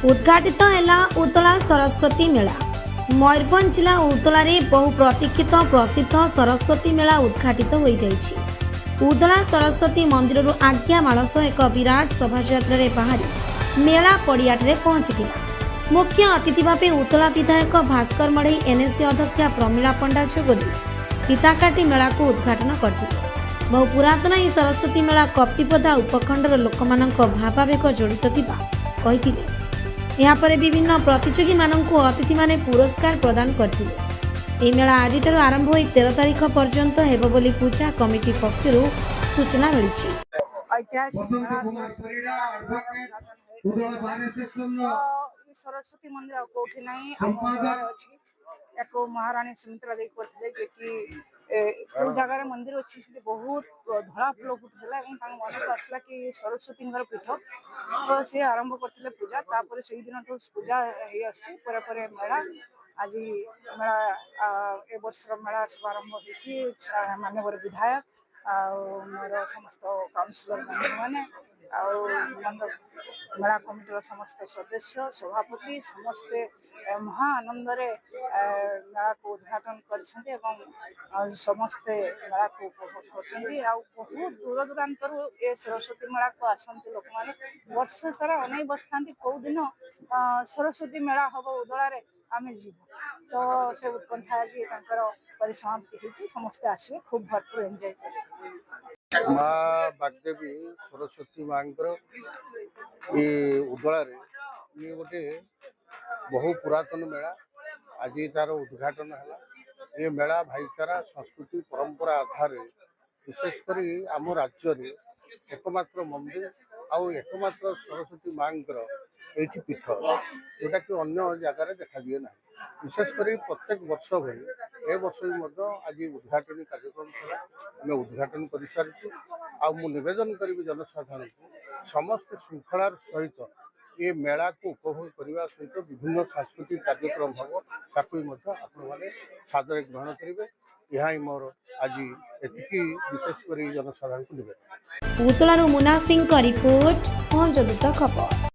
उद्घाटित है उतला सरस्वती मेला। मयूरभंज जिला उतला बहु प्रतीक्षित प्रसिद्ध सरस्वती मेला उद्घाटित हो जाइछि। उदला सरस्वती मंदिर आज्ञा मालस एक विराट शोभायात्रा बाहरी मेला पड़ियाटे पहुंची। मुख्य अतिथि भाव उतला विधायक भास्कर मढ़ई, एनएससी अध्यक्षा प्रमिला पंडा जोगदी फीता काटी मेला को उद्घाटन करते। बहु पुरातन यह सरस्वती मेला कप्तिपदा उपखंडर लोक भावावेग जड़ित थिबा यहाँ विभिन्न प्रतियोगी माननकु अतिथि माने पुरस्कार प्रदान करते। यह मेला आज आरंभ हो 13 तारीख पर्यंत हेबो बोली पूजा कमिटी पक्षरु सूचना मिली। सरस्वती मंदिर कौटी ना महाराणी सुमित्रा देवी करते जो जगार मंदिर अच्छी बहुत धड़ा फुल फुटुला मन को आसला कि सरस्वती पीठ तो सी आरंभ करते पूजा तापर से दिन पूजा हो मेला आज मेला ए वर्ष मेला शुभारंभ हो माननीय विधायक मोर समस्त काउंसिलर मैंने मेला कमिटर समस्त सदस्य सभापति समस्ते महा आनंद मेला को उद्घाटन कर समस्ते मेला को उपभोग कर बहुत दूर दूरांतर ए सरस्वती मेला को आसती लोक मैंने वर्ष सारा अनेक बसता कौ दिन सरस्वती मेला हम उदला आम जीव तो से उत्कंठा आज परिसमाप्ति होती समस्ते आसवे खूब भरपूर एंजॉय कर। माँ बागदेवी सरस्वती माँ ये उदला ये गोटे बहु पुरातन मेला आज तार उद्घाटन है। ये मेला भाईचारा संस्कृति परंपरा आधार विशेषकर आम राज्य एकमात्र मंदिर आउ एकमात्र सरस्वती माँ ये पीठ जोटा कि अन्य जगार देखा दिए ना। विशेषकर प्रत्येक वर्ष भली ए वर्ष भी आज उद्घाटन कार्यक्रम था आम उद्घाटन कर सारी आवेदन करी जनसाधारण को समस्त श्रृंखलार सहित ये मेला को उपभोग करने सहित विभिन्न सांस्कृतिक कार्यक्रम हम ताकू आपने सादर ग्रहण करेंगे। यह ही मोर आज एति विशेषकर जनसाधारण को निवेदन। उतलारू मुना सिंह का रिपोर्ट खबर।